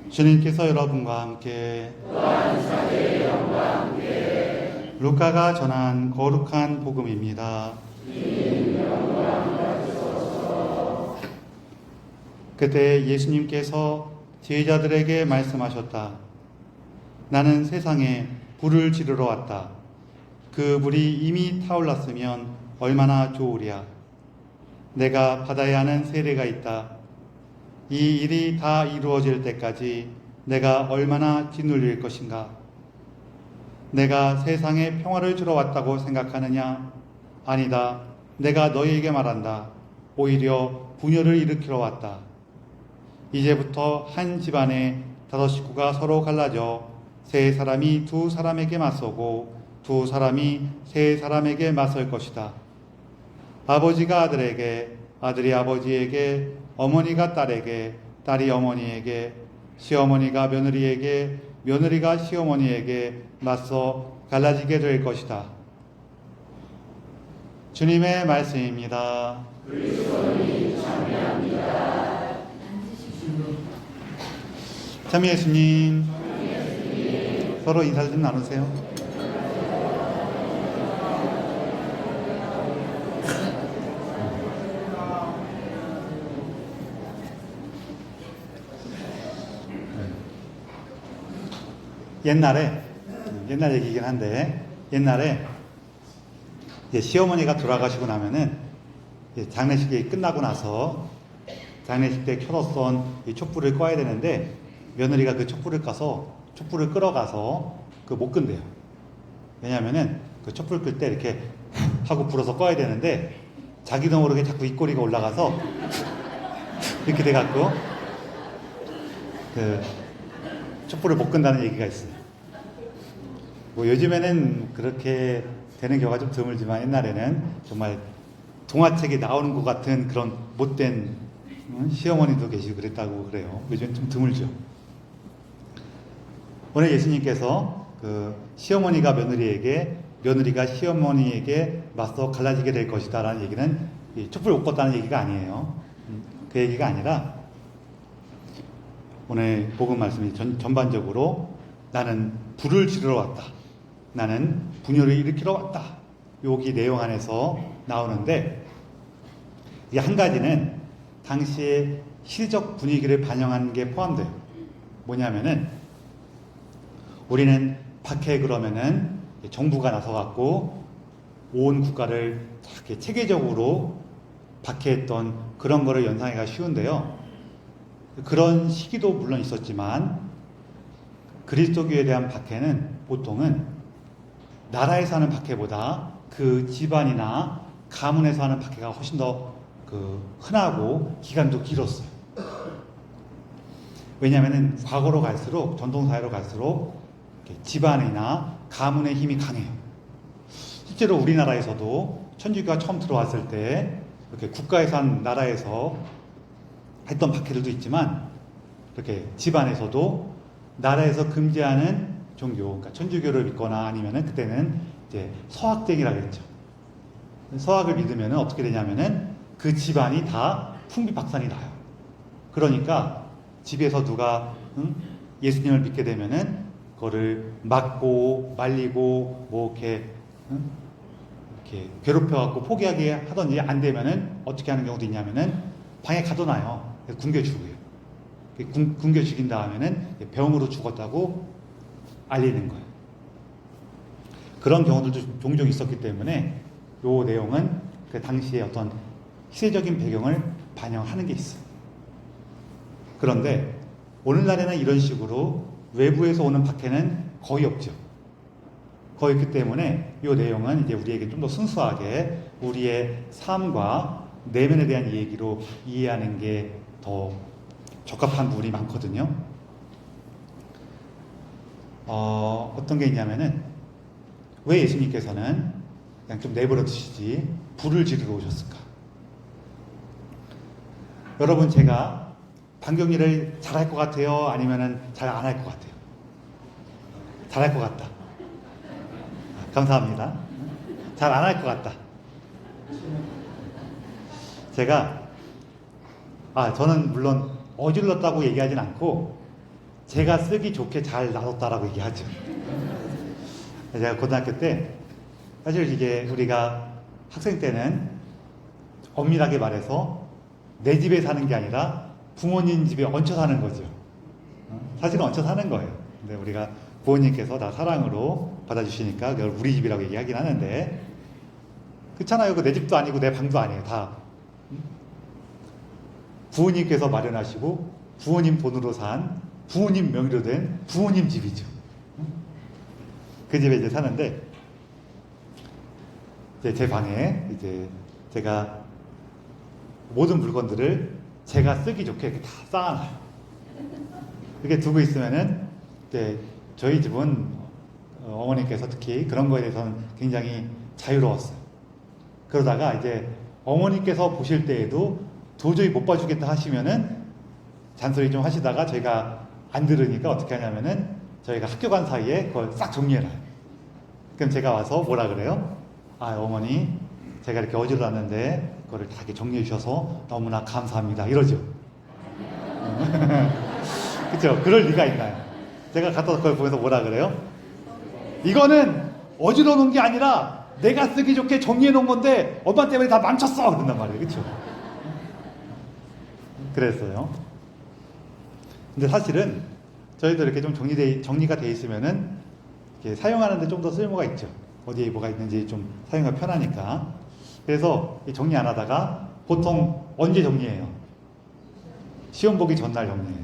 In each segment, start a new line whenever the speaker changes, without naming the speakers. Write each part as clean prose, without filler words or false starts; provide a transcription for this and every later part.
주님께서 여러분과 함께 루카가 전한 거룩한 복음입니다. 그때 예수님께서 제자들에게 말씀하셨다. 나는 세상에 불을 지르러 왔다. 그 불이 이미 타올랐으면 얼마나 좋으랴. 내가 받아야 하는 세례가 있다. 이 일이 다 이루어질 때까지 내가 얼마나 짓눌릴 것인가. 내가 세상에 평화를 주러 왔다고 생각하느냐? 아니다. 내가 너희에게 말한다. 오히려 분열을 일으키러 왔다. 이제부터 한 집안에 5 식구가 서로 갈라져 3 사람이 2 사람에게 맞서고 2 사람이 3 사람에게 맞설 것이다. 아버지가 아들에게, 아들이 아버지에게, 어머니가 딸에게, 딸이 어머니에게, 시어머니가 며느리에게, 며느리가 시어머니에게 맞서 갈라지게 될 것이다. 주님의 말씀입니다. 그리스도님 참여합니다. 참 예수님, 서로 인사를 좀 나누세요. 옛날 얘기긴 한데, 옛날에 시어머니가 돌아가시고 나면은 장례식이 끝나고 나서 장례식 때 켜놓던 이 촛불을 꺼야 되는데, 며느리가 그 촛불을 끌어가서 못 끈대요. 왜냐면은 그 촛불 끌 때 이렇게 하고 불어서 꺼야 되는데, 자기도 모르게 자꾸 입꼬리가 올라가서 이렇게 돼갖고 그 촛불을 못 끈다는 얘기가 있어요. 요즘에는 그렇게 되는 경우가 좀 드물지만, 옛날에는 정말 동화책에 나오는 것 같은 그런 못된 시어머니도 계시고 그랬다고 그래요. 요즘은 좀 드물죠. 오늘 예수님께서 그 시어머니가 며느리에게, 며느리가 시어머니에게 맞서 갈라지게 될 것이다 라는 얘기는 촛불 못 껐다는 얘기가 아니에요. 그 얘기가 아니라, 오늘 복음 말씀이 전반적으로 나는 불을 지르러 왔다. 나는 분열을 일으키러 왔다. 여기 내용 안에서 나오는데, 이게 한 가지는 당시의 시대적 분위기를 반영하는 게 포함돼요. 뭐냐면은, 우리는 박해 그러면은 정부가 나서갖고 온 국가를 이렇게 체계적으로 박해했던 그런 거를 연상하기가 쉬운데요. 그런 시기도 물론 있었지만, 그리스도교에 대한 박해는 보통은 나라에서 하는 박해보다 그 집안이나 가문에서 하는 박해가 훨씬 더 흔하고 기간도 길었어요. 왜냐하면 과거로 갈수록, 전통사회로 갈수록 집안이나 가문의 힘이 강해요. 실제로 우리나라에서도 천주교가 처음 들어왔을 때 이렇게 국가에서 한 나라에서 했던 박해들도 있지만, 이렇게 집안에서도 나라에서 금지하는 종교, 그러니까 천주교를 믿거나 아니면은 그때는 이제 서학쟁이라고 했죠. 서학을 믿으면은 어떻게 되냐면은 그 집안이 다 풍비박산이 나요. 그러니까 집에서 누가 예수님을 믿게 되면은 그거를 맞고 말리고 이렇게 괴롭혀갖고 포기하게 하던지, 안 되면은 어떻게 하는 경우도 있냐면은 방에 가둬놔요. 굶겨 죽어요. 굶겨 죽인 다음에는 병으로 죽었다고 알리는 거예요. 그런 경우들도 종종 있었기 때문에 이 내용은 그 당시의 어떤 시대적인 배경을 반영하는 게 있어요. 그런데 오늘날에는 이런 식으로 외부에서 오는 박해는 거의 없죠. 거의 없기 때문에 이 내용은 이제 우리에게 좀 더 순수하게 우리의 삶과 내면에 대한 얘기로 이해하는 게 더 적합한 부분이 많거든요. 어떤 게 있냐면은, 왜 예수님께서는 그냥 좀 내버려 두시지 불을 지르러 오셨을까? 여러분, 제가 방경리를 잘할 것 같아요? 아니면은 잘 안 할 것 같아요? 잘할 것 같다. 감사합니다. 잘 안 할 것 같다. 제가 저는 물론 어질렀다고 얘기하진 않고, 제가 쓰기 좋게 잘 놔뒀다라고 얘기하죠. 제가 고등학교 때 사실 이게 우리가 학생 때는 엄밀하게 말해서 내 집에 사는 게 아니라 부모님 집에 얹혀 사는 거죠. 사실은 얹혀 사는 거예요. 근데 우리가 부모님께서 다 사랑으로 받아주시니까 그걸 우리 집이라고 얘기하긴 하는데 그렇잖아요. 그 내 집도 아니고 내 방도 아니에요. 다 부모님께서 마련하시고 부모님 돈으로 산 부모님 명의로 된 부모님 집이죠. 그 집에 이제 사는데 이제 제 방에 이제 제가 모든 물건들을 제가 쓰기 좋게 이렇게 다 쌓아놔요. 이렇게 두고 있으면은 이제 저희 집은 어머니께서 특히 그런 거에 대해서는 굉장히 자유로웠어요. 그러다가 이제 어머니께서 보실 때에도 도저히 못 봐주겠다 하시면은 잔소리 좀 하시다가 저희가 안 들으니까 어떻게 하냐면은 저희가 학교 간 사이에 그걸 싹 정리해놔요. 그럼 제가 와서 뭐라 그래요? 아, 어머니, 제가 이렇게 어지러웠는데 그거를 다 이렇게 정리해 주셔서 너무나 감사합니다. 이러죠. 그쵸? 그럴 리가 있나요? 제가 갖다 그걸 보면서 뭐라 그래요? 이거는 어지러워 놓은 게 아니라 내가 쓰기 좋게 정리해 놓은 건데 엄마 때문에 다 망쳤어! 그런단 말이에요. 그쵸? 그랬어요. 근데 사실은 저희도 이렇게 좀 정리가 돼 있으면은 이렇게 사용하는데 좀 더 쓸모가 있죠. 어디에 뭐가 있는지 좀 사용하기 편하니까. 그래서 정리 안 하다가 보통 언제 정리해요? 시험 보기 전날 정리해요.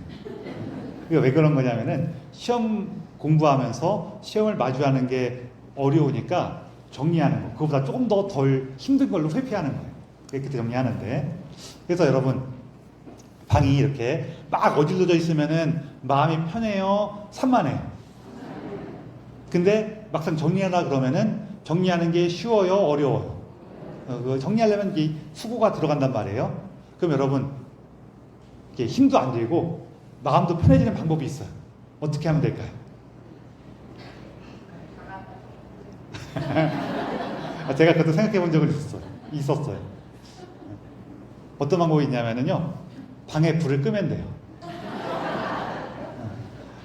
이거 왜 그런 거냐면은 시험 공부하면서 시험을 마주하는 게 어려우니까 정리하는 거. 그거보다 조금 더 덜 힘든 걸로 회피하는 거예요. 그때 정리하는데. 그래서 여러분, 방이 이렇게 막 어질러져 있으면은 마음이 편해요? 산만해요? 근데 막상 정리하라 그러면은 정리하는 게 쉬워요? 어려워요? 정리하려면 이 수고가 들어간단 말이에요. 그럼 여러분, 이게 힘도 안 들고 마음도 편해지는 방법이 있어요. 어떻게 하면 될까요? 제가 그것도 생각해 본 적은 있었어요. 어떤 방법이 있냐면요. 방에 불을 끄면 돼요.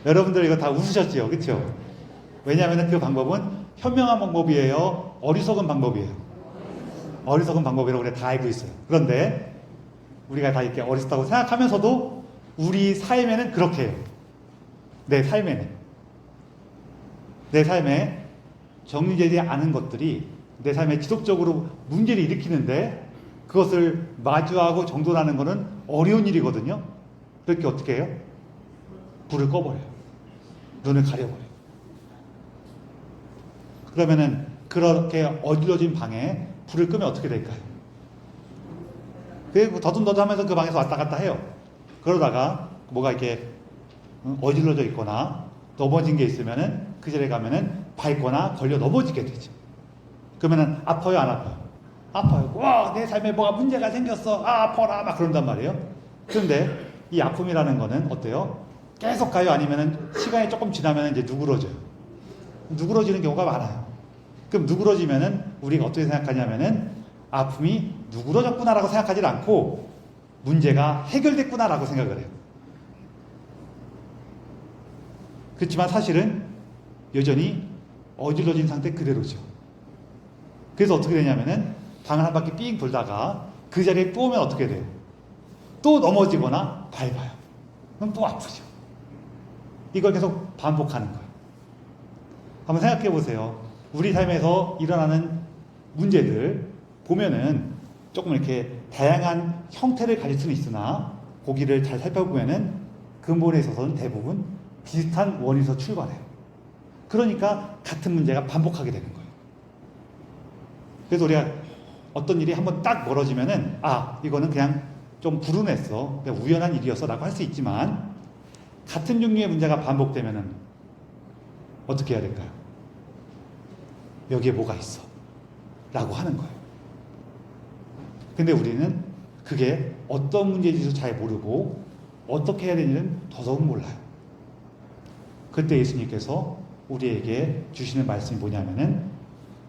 여러분들 이거 다 웃으셨죠? 그렇죠? 왜냐하면 그 방법은 현명한 방법이에요? 어리석은 방법이에요? 어리석은 방법이라고 우리가 다 알고 있어요. 그런데 우리가 다 이렇게 어리석다고 생각하면서도 우리 삶에는 그렇게 해요. 내 삶에 정리되지 않은 것들이 내 삶에 지속적으로 문제를 일으키는데 그것을 마주하고 정돈하는 것은 어려운 일이거든요. 그렇게 어떻게 해요? 불을 꺼버려요. 눈을 가려버려요. 그러면은 그렇게 어질러진 방에 불을 끄면 어떻게 될까요? 그리고 더듬더듬 하면서 그 방에서 왔다 갔다 해요. 그러다가 뭐가 이렇게 어질러져 있거나 넘어진 게 있으면은 그 자리에 가면은 밟거나 걸려 넘어지게 되죠. 그러면은 아파요, 안 아파요? 아파요. 와, 내 삶에 뭐가 문제가 생겼어. 아, 아파라. 막 그런단 말이에요. 그런데 이 아픔이라는 거는 어때요? 계속 가요? 아니면은 시간이 조금 지나면 이제 누그러져요? 누그러지는 경우가 많아요. 그럼 누그러지면은 우리가 어떻게 생각하냐면은 아픔이 누그러졌구나라고 생각하지 않고 문제가 해결됐구나라고 생각을 해요. 그렇지만 사실은 여전히 어질러진 상태 그대로죠. 그래서 어떻게 되냐면은 방을 한 바퀴 삥 돌다가 그 자리에 또 오면 어떻게 돼요? 또 넘어지거나 밟아요. 그럼 또 아프죠. 이걸 계속 반복하는 거예요. 한번 생각해 보세요. 우리 삶에서 일어나는 문제들 보면은 조금 이렇게 다양한 형태를 가질 수는 있으나 고기를 잘 살펴보면은 근본에 있어서는 대부분 비슷한 원인에서 출발해요. 그러니까 같은 문제가 반복하게 되는 거예요. 그래서 우리가 어떤 일이 한번 딱 멀어지면은 아, 이거는 그냥 좀 불운했어, 그냥 우연한 일이었어 라고 할 수 있지만 같은 종류의 문제가 반복되면은 어떻게 해야 될까요? 여기에 뭐가 있어 라고 하는 거예요. 근데 우리는 그게 어떤 문제인지도 잘 모르고 어떻게 해야 되는지는 더더욱 몰라요. 그때 예수님께서 우리에게 주시는 말씀이 뭐냐면은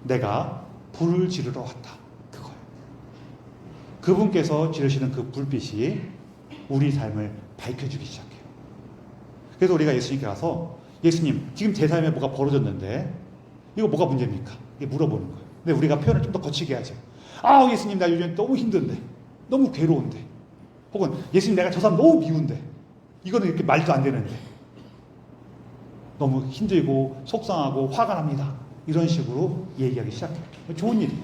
내가 불을 지르러 왔다. 그거예요. 그분께서 지르시는 그 불빛이 우리 삶을 밝혀주기 시작해요. 그래서 우리가 예수님께 가서 예수님, 지금 제 삶에 뭐가 벌어졌는데 이거 뭐가 문제입니까? 이게 물어보는 거예요. 근데 우리가 표현을 좀 더 거치게 하죠. 아, 예수님, 나 요즘 너무 힘든데, 너무 괴로운데, 혹은 예수님, 내가 저 사람 너무 미운데, 이거는 이렇게 말도 안 되는데, 너무 힘들고 속상하고 화가 납니다. 이런 식으로 얘기하기 시작해요. 좋은 일이에요.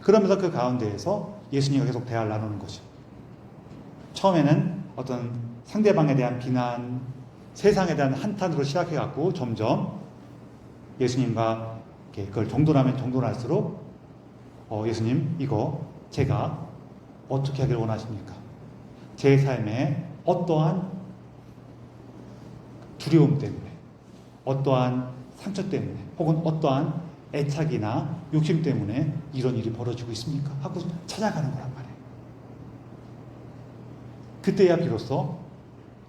그러면서 그 가운데에서 예수님과 계속 대화를 나누는 거죠. 처음에는 어떤 상대방에 대한 비난, 세상에 대한 한탄으로 시작해갖고 점점 예수님과 그걸 정돈하면 정돈할수록 예수님, 이거 제가 어떻게 하기를 원하십니까? 제 삶에 어떠한 두려움 때문에, 어떠한 상처 때문에, 혹은 어떠한 애착이나 욕심 때문에 이런 일이 벌어지고 있습니까? 하고 찾아가는 거란 말이에요. 그때야 비로소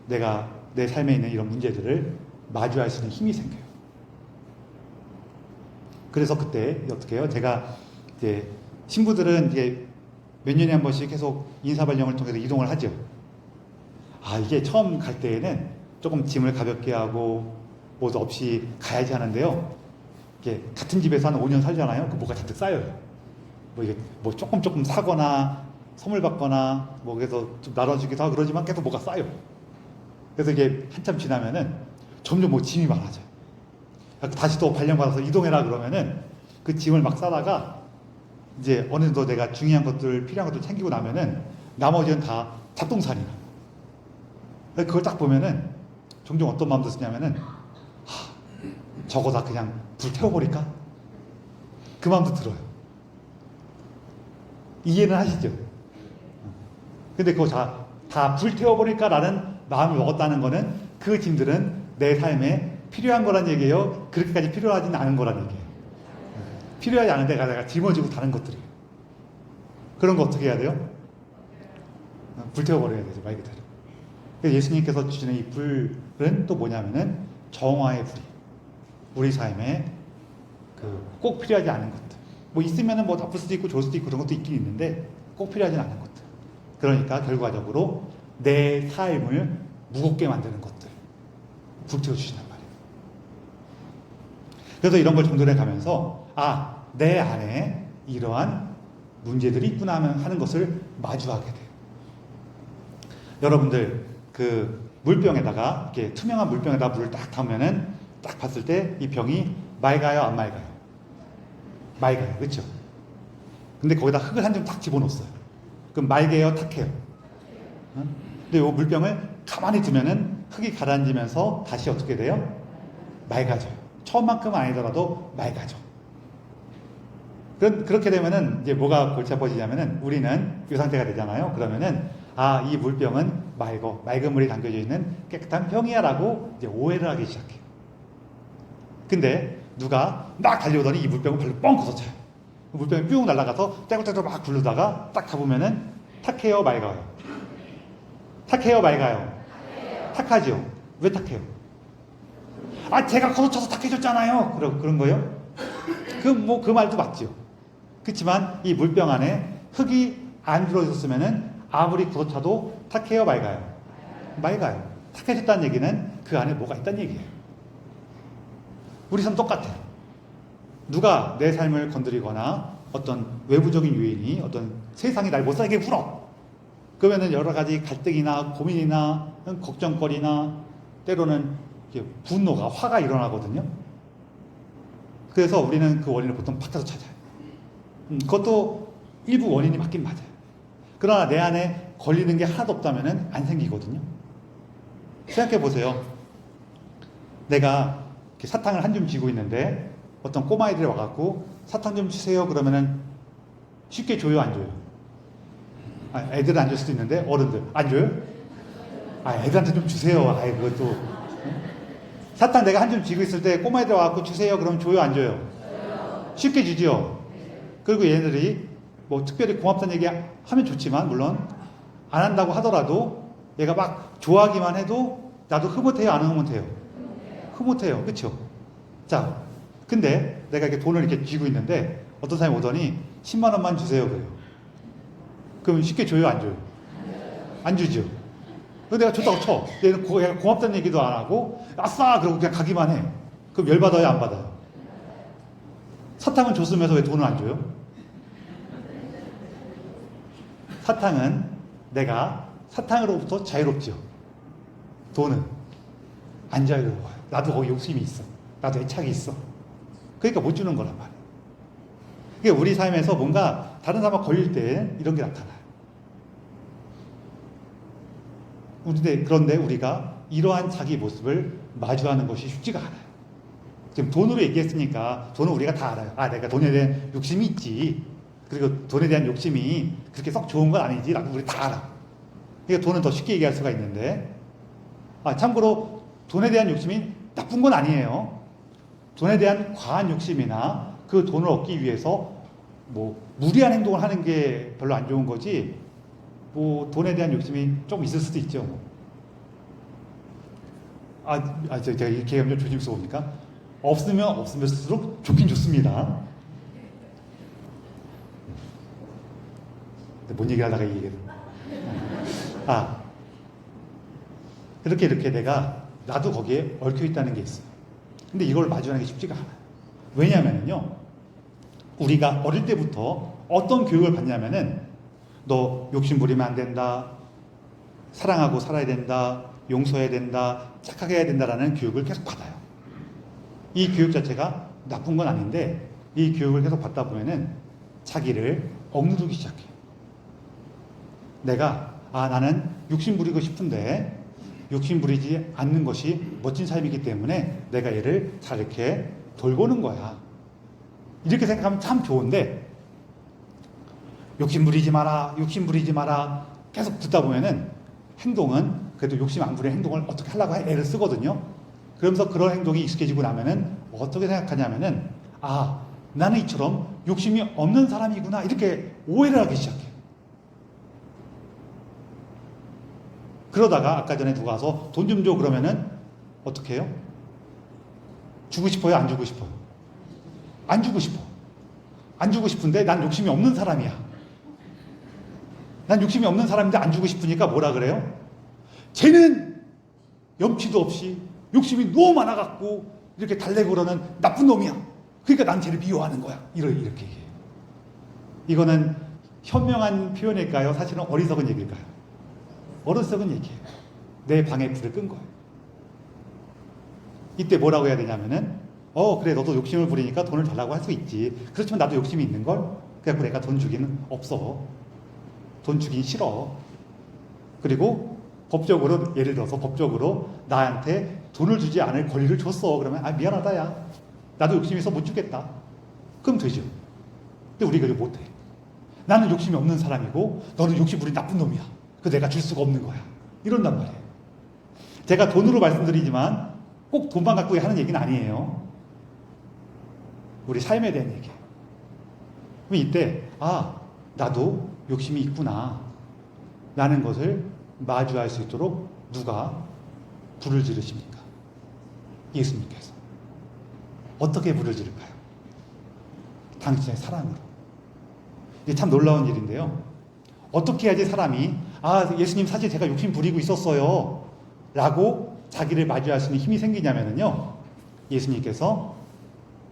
내가 내 삶에 있는 이런 문제들을 마주할 수 있는 힘이 생겨요. 그래서 그때 어떻게 해요? 제가 이제 신부들은 이제 몇 년에 한 번씩 계속 인사발령을 통해서 이동을 하죠. 이게 처음 갈 때에는 조금 짐을 가볍게 하고 뭐 없이 가야지 하는데요. 이게 같은 집에서 한 5년 살잖아요. 그 뭐가 잔뜩 쌓여요. 뭐 이게 뭐 조금 사거나 선물 받거나 뭐 그래서 좀 나눠주기도 하고 그러지만 계속 뭐가 쌓여. 그래서 이게 한참 지나면은 점점 뭐 짐이 많아져요. 다시 또 발령받아서 이동해라 그러면은 그 짐을 막 싸다가 이제 어느 정도 내가 중요한 것들, 필요한 것들 챙기고 나면은 나머지는 다 잡동사니나. 그걸 딱 보면은 종종 어떤 마음도 드냐면은 저거 다 그냥 불 태워버릴까? 그 마음도 들어요. 이해는 하시죠? 근데 그거 다 불 태워버릴까라는 마음을 먹었다는 거는 그 짐들은 내 삶에 필요한 거란 얘기예요? 그렇게까지 필요하지는 않은 거란 얘기예요? 필요하지 않은 데가 내가 짊어지고 다른 것들이에요. 그런 거 어떻게 해야 돼요? 불태워버려야 되죠, 말 그대로. 예수님께서 주시는 이 불은 또 뭐냐면은 정화의 불이. 우리 삶에 꼭 필요하지 않은 것들. 뭐 있으면은 뭐 나쁠 수도 있고 좋을 수도 있고 그런 것도 있긴 있는데 꼭 필요하지 않은 것들. 그러니까 결과적으로 내 삶을 무겁게 만드는 것들. 불태워주신단 말이에요. 그래서 이런 걸 정돈해 가면서 내 안에 이러한 문제들이 있구나 하는 것을 마주하게 돼요. 여러분들 물병에다가 이렇게 투명한 물병에다 물을 딱 담으면은 딱 봤을 때 이 병이 맑아요, 안 맑아요? 맑아요, 그렇죠? 근데 거기다 흙을 한 점 딱 집어넣었어요. 그럼 맑게요, 탁해요? 근데 이 물병을 가만히 두면은 흙이 가라앉으면서 다시 어떻게 돼요? 맑아져요. 처음만큼은 아니더라도 맑아져. 그렇게 되면은 이제 뭐가 골치 아파지냐면은 우리는 이 상태가 되잖아요. 그러면은 이 물병은 맑은 물이 담겨져 있는 깨끗한 병이야 라고 이제 오해를 하기 시작해요. 근데 누가 막 달려오더니 이 물병을 발로 뻥 걷어 차요. 물병이 뿅 날아가서 떼굴떼굴 막 굴르다가 딱 가보면은 탁해요, 맑아요? 탁해요, 맑아요? 탁하죠? 왜 탁해요? 제가 걷어차서 탁해졌잖아요. 그런 거요? 그 말도 맞죠. 그렇지만 이 물병 안에 흙이 안 들어있었으면은 아무리 걷어차도 탁해요, 맑아요? 맑아요. 탁해졌다는 얘기는 그 안에 뭐가 있다는 얘기예요. 우리 삶 똑같아요. 누가 내 삶을 건드리거나 어떤 외부적인 요인이 어떤 세상이 날 못 살게 굴어. 그러면은 여러 가지 갈등이나 고민이나 걱정거리나 때로는 분노가, 화가 일어나거든요. 그래서 우리는 그 원인을 보통 밖에서 찾아요. 그것도 일부 원인이 맞긴 맞아요. 그러나 내 안에 걸리는 게 하나도 없다면 안 생기거든요. 생각해 보세요. 내가 사탕을 한 줌 쥐고 있는데 어떤 꼬마애들이 와갖고 사탕 좀 주세요 그러면은 쉽게 줘요, 안 줘요? 애들은 안 줄 수도 있는데 어른들 안 줘요? 애들한테 좀 주세요. 그것도 사탕 내가 한 줌 쥐고 있을 때 꼬마애들 와갖고 주세요 그러면 줘요, 안 줘요? 쉽게 주지요. 그리고 얘네들이 뭐 특별히 고맙다는 얘기 하면 좋지만 물론 안 한다고 하더라도 얘가 막 좋아하기만 해도 나도 흐뭇해요, 안 흐뭇해요? 흐뭇해요, 그렇죠? 자, 근데 내가 이렇게 돈을 이렇게 쥐고 있는데 어떤 사람이 오더니 10만 원만 주세요 그래요. 그럼 쉽게 줘요, 안 줘요? 안 주죠. 근데 내가 줬다고 쳐. 얘는 고맙다는 얘기도 안 하고 아싸 그러고 그냥 가기만 해. 그럼 열받아요 안 받아요? 사탕은 줬으면서 왜 돈을 안 줘요? 사탕은 내가 사탕으로부터 자유롭죠. 돈은 안 자유로워요. 나도 거기 욕심이 있어. 나도 애착이 있어. 그러니까 못 주는 거란 말이에요. 그러니까 우리 삶에서 뭔가 다른 사람과 걸릴 때 이런 게 나타나요. 그런데 우리가 이러한 자기 모습을 마주하는 것이 쉽지가 않아요. 지금 돈으로 얘기했으니까 돈은 우리가 다 알아요. 아, 내가 돈에 대한 욕심이 있지. 그리고 돈에 대한 욕심이 그렇게 썩 좋은 건 아니지. 라고 우리 다 알아. 그러니까 돈은 더 쉽게 얘기할 수가 있는데, 참고로 돈에 대한 욕심이 나쁜 건 아니에요. 돈에 대한 과한 욕심이나 그 돈을 얻기 위해서 뭐 무리한 행동을 하는 게 별로 안 좋은 거지, 뭐 돈에 대한 욕심이 조금 있을 수도 있죠. 제가 이렇게 하면 조심스러우니까 없으면 없을수록 좋긴 좋습니다. 뭔 얘기 하다가 이 얘기를. 이렇게 나도 거기에 얽혀 있다는 게 있어요. 근데 이걸 마주하는 게 쉽지가 않아요. 왜냐면은요, 우리가 어릴 때부터 어떤 교육을 받냐면은, 너 욕심 부리면 안 된다, 사랑하고 살아야 된다, 용서해야 된다, 착하게 해야 된다라는 교육을 계속 받아요. 이 교육 자체가 나쁜 건 아닌데, 이 교육을 계속 받다 보면은 자기를 억누르기 시작해요. 나는 욕심 부리고 싶은데 욕심 부리지 않는 것이 멋진 삶이기 때문에 내가 얘를 잘 이렇게 돌보는 거야. 이렇게 생각하면 참 좋은데, 욕심 부리지 마라, 욕심 부리지 마라 계속 듣다 보면은 행동은 그래도 욕심 안 부리는 행동을 어떻게 하려고 애를 쓰거든요. 그러면서 그런 행동이 익숙해지고 나면은 어떻게 생각하냐면은, 나는 이처럼 욕심이 없는 사람이구나, 이렇게 오해를 하기 시작해요. 그러다가 아까 전에 누가 와서 돈 좀 줘 그러면은 어떻게 해요? 주고 싶어요? 안 주고 싶어요? 안 주고 싶어. 안 주고 싶은데 난 욕심이 없는 사람이야. 난 욕심이 없는 사람인데 안 주고 싶으니까 뭐라 그래요? 쟤는 염치도 없이 욕심이 너무 많아갖고 이렇게 달래고 그러는 나쁜 놈이야. 그러니까 난 쟤를 미워하는 거야. 이렇게 얘기해요. 이거는 현명한 표현일까요? 사실은 어리석은 얘기일까요? 어리석은 얘기예요. 내 방에 불을 끈 거예요. 이때 뭐라고 해야 되냐면은, 그래, 너도 욕심을 부리니까 돈을 달라고 할 수 있지. 그렇지만 나도 욕심이 있는걸? 그래갖고 내가 돈 주기는 없어. 돈 주긴 싫어. 그리고 법적으로, 예를 들어서 법적으로 나한테 돈을 주지 않을 권리를 줬어. 그러면 미안하다 야, 나도 욕심이 있어 못 주겠다. 그럼 되죠. 근데 우리가 이거 못해. 나는 욕심이 없는 사람이고 너는 욕심 부린 나쁜 놈이야. 그 내가 줄 수가 없는 거야. 이런단 말이에요. 제가 돈으로 말씀드리지만 꼭 돈만 갖고 하는 얘기는 아니에요. 우리 삶에 대한 얘기예요. 그럼 이때 나도 욕심이 있구나 라는 것을 마주할 수 있도록 누가 불을 지르십니까? 예수님께서. 어떻게 불을 지를까요? 당신의 사랑으로. 이게 참 놀라운 일인데요. 어떻게 해야지 사람이 예수님 사실 제가 욕심 부리고 있었어요 라고 자기를 마주할 수 있는 힘이 생기냐면요, 예수님께서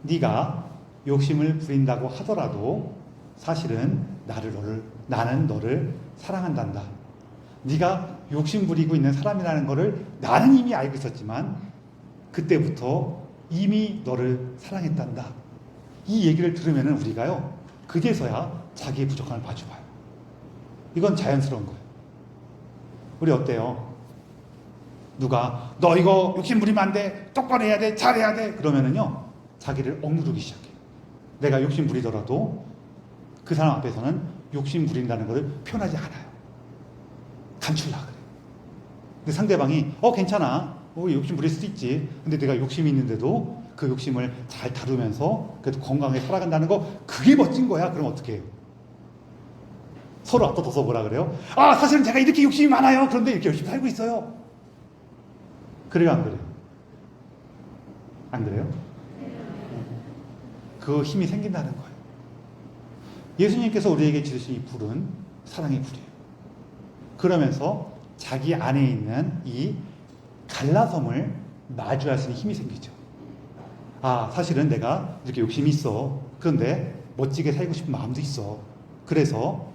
네가 욕심을 부린다고 하더라도 사실은 나는 너를 사랑한단다. 네가 욕심 부리고 있는 사람이라는 것을 나는 이미 알고 있었지만 그때부터 이미 너를 사랑했단다. 이 얘기를 들으면 우리가요, 그제서야 자기의 부족함을 봐줘봐요. 이건 자연스러운 거예요. 우리 어때요? 누가 너 이거 욕심 부리면 안 돼, 똑바로 해야 돼, 잘해야 돼 그러면은요, 자기를 억누르기 시작해요. 내가 욕심 부리더라도 그 사람 앞에서는 욕심 부린다는 것을 표현하지 않아요. 감추려고 그래요. 근데 상대방이 괜찮아, 욕심 부릴 수도 있지. 근데 내가 욕심이 있는데도 그 욕심을 잘 다루면서 그래도 건강하게 살아간다는 거, 그게 멋진 거야. 그럼 어떻게 해요? 서로 앞서서 뭐라 그래요? 사실은 제가 이렇게 욕심이 많아요. 그런데 이렇게 열심히 살고 있어요. 그래요, 안 그래요? 안 그래요? 그 힘이 생긴다는 거예요. 예수님께서 우리에게 지르신 이 불은 사랑의 불이에요. 그러면서 자기 안에 있는 이 갈라섬을 마주할 수 있는 힘이 생기죠. 아, 사실은 내가 이렇게 욕심이 있어. 그런데 멋지게 살고 싶은 마음도 있어. 그래서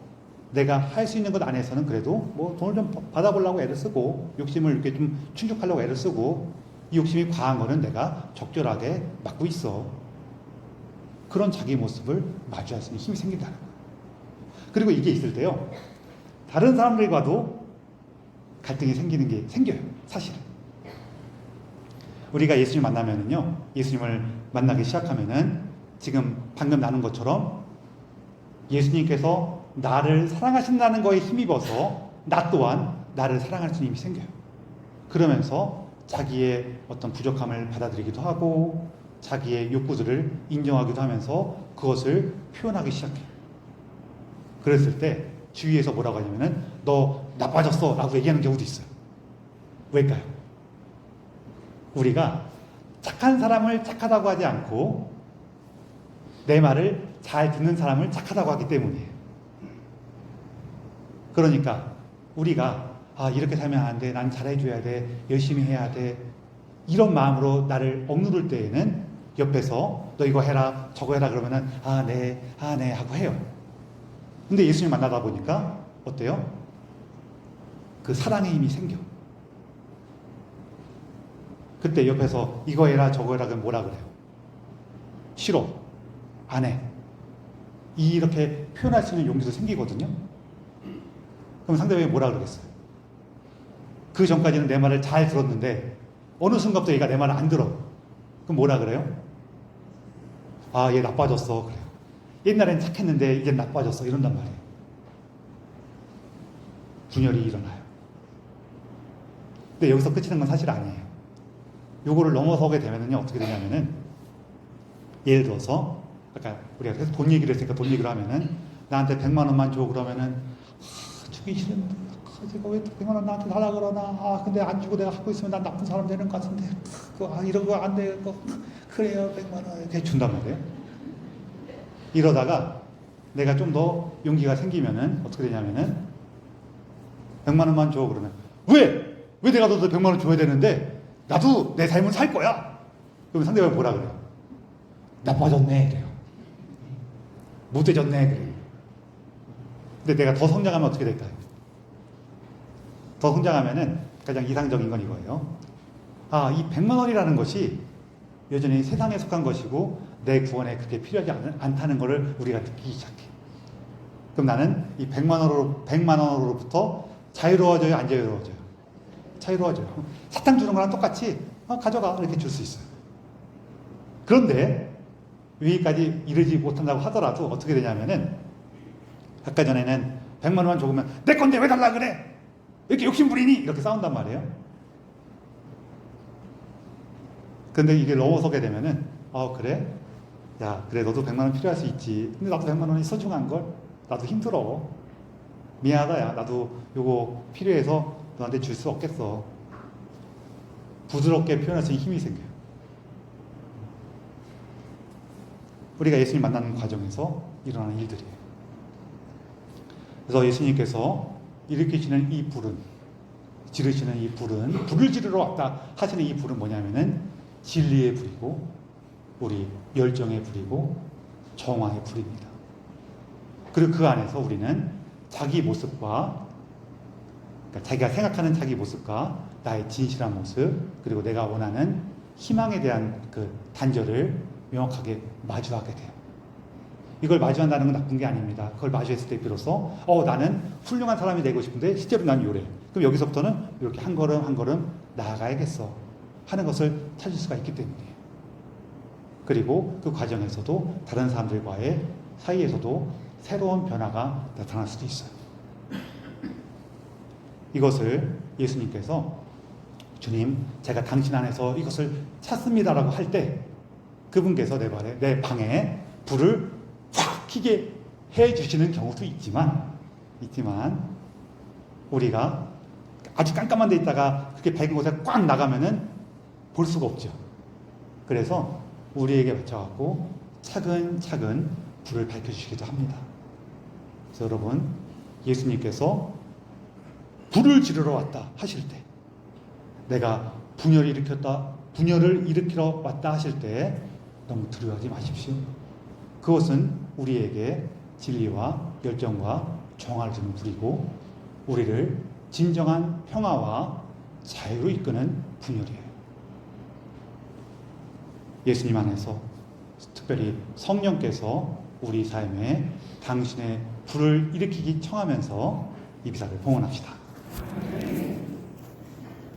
내가 할 수 있는 것 안에서는 그래도 뭐 돈을 좀 받아보려고 애를 쓰고, 욕심을 이렇게 좀 충족하려고 애를 쓰고, 이 욕심이 과한 거는 내가 적절하게 막고 있어. 그런 자기 모습을 마주할 수 있는 힘이 생긴다는 거예요. 그리고 이게 있을 때요, 다른 사람들과도 갈등이 생기는 게 생겨요. 사실은. 우리가 예수님 만나면은요, 예수님을 만나기 시작하면은 지금 방금 나눈 것처럼 예수님께서 나를 사랑하신다는 거에 힘입어서 나 또한 나를 사랑할 수 있는 힘이 생겨요. 그러면서 자기의 어떤 부족함을 받아들이기도 하고 자기의 욕구들을 인정하기도 하면서 그것을 표현하기 시작해요. 그랬을 때 주위에서 뭐라고 하냐면은 너 나빠졌어 라고 얘기하는 경우도 있어요. 왜일까요? 우리가 착한 사람을 착하다고 하지 않고 내 말을 잘 듣는 사람을 착하다고 하기 때문이에요. 그러니까 우리가 이렇게 살면 안 돼, 난 잘해줘야 돼, 열심히 해야 돼, 이런 마음으로 나를 억누를 때에는 옆에서 너 이거 해라 저거 해라 그러면은 네 하고 해요. 근데 예수님 만나다 보니까 어때요? 그 사랑의 힘이 생겨. 그때 옆에서 이거 해라 저거 해라 그러면 뭐라 그래요? 싫어, 안 해. 이렇게 표현할 수 있는 용기도 생기거든요. 그럼 상대방이 뭐라 그러겠어요? 그 전까지는 내 말을 잘 들었는데 어느 순간부터 얘가 내 말을 안 들어. 그럼 뭐라 그래요? 얘 나빠졌어 그래요. 옛날엔 착했는데 이젠 나빠졌어 이런단 말이에요. 분열이 일어나요. 근데 여기서 끝이는 건 사실 아니에요. 요거를 넘어서게 되면은요, 어떻게 되냐면은, 예를 들어서 아까 우리가 계속 돈 얘기를 했으니까 돈 얘기를 하면은 나한테 100만 원만 줘 그러면은 주기 싫은데 제가 왜 100만 원 나한테 달라 그러나, 근데 안 주고 내가 갖고 있으면 난 나쁜 사람 되는 것 같은데 이런 거 안 돼. 그래요 100만 원 이렇게 준단 말이에요. 이러다가 내가 좀 더 용기가 생기면은 어떻게 되냐면은 100만 원만 줘 그러면 왜 내가 너도 100만 원 줘야 되는데 나도 내 삶을 살 거야. 그러면 상대방이 뭐라 그래요? 나빠졌네 그래요. 못해졌네 그래요. 근데 내가 더 성장하면 어떻게 될까요? 더 성장하면은 가장 이상적인 건 이거예요. 이 100만 원이라는 것이 여전히 세상에 속한 것이고 내 구원에 그렇게 필요하지 않다는 것을 우리가 느끼기 시작해. 그럼 나는 이 100만 원으로부터 자유로워져요, 안 자유로워져요? 자유로워져요. 사탕 주는 거랑 똑같이 가져가 이렇게 줄 수 있어요. 그런데 여기까지 이르지 못한다고 하더라도 어떻게 되냐면은 아까 전에는 100만 원만 줘보면 내 건데 왜 달라 그래? 왜 이렇게 욕심부리니? 이렇게 싸운단 말이에요. 근데 이게 넘어서게 되면은 그래? 야, 그래 너도 100만 원 필요할 수 있지. 근데 나도 100만 원이 소중한걸? 나도 힘들어. 미안하다 야. 나도 요거 필요해서 너한테 줄 수 없겠어. 부드럽게 표현할 수 있는 힘이 생겨요. 우리가 예수님 만나는 과정에서 일어나는 일들이에요. 그래서 예수님께서 일으키시는 이 불은, 지르시는 이 불은, 불을 지르러 왔다 하시는 이 불은 뭐냐면은 진리의 불이고 우리 열정의 불이고 정화의 불입니다. 그리고 그 안에서 우리는 자기 모습과, 그러니까 자기가 생각하는 자기 모습과 나의 진실한 모습, 그리고 내가 원하는 희망에 대한 그 단절을 명확하게 마주하게 돼요. 이걸 마주한다는 건 나쁜 게 아닙니다. 그걸 마주했을 때 비로소 나는 훌륭한 사람이 되고 싶은데 실제로 난 요래. 그럼 여기서부터는 이렇게 한 걸음 한 걸음 나아가야겠어 하는 것을 찾을 수가 있기 때문이에요. 그리고 그 과정에서도 다른 사람들과의 사이에서도 새로운 변화가 나타날 수도 있어요. 이것을 예수님께서 주님, 제가 당신 안에서 이것을 찾습니다라고 할 때 그분께서 내 방에 불을 확 켜게 해주시는 경우도 있지만 우리가 아주 깜깜한 데 있다가 그렇게 밝은 곳에 꽉 나가면은 볼 수가 없죠. 그래서 우리에게 맞춰갖고 차근차근 불을 밝혀주시기도 합니다. 그래서 여러분, 예수님께서 불을 지르러 왔다 하실 때, 내가 분열을 일으키러 왔다 하실 때 너무 두려워하지 마십시오. 그것은 우리에게 진리와 열정과 정화를 주는 불이고 우리를 진정한 평화와 자유로 이끄는 분열이에요. 예수님 안에서 특별히 성령께서 우리 삶에 당신의 불을 일으키기 청하면서 이 비사를 봉헌합시다.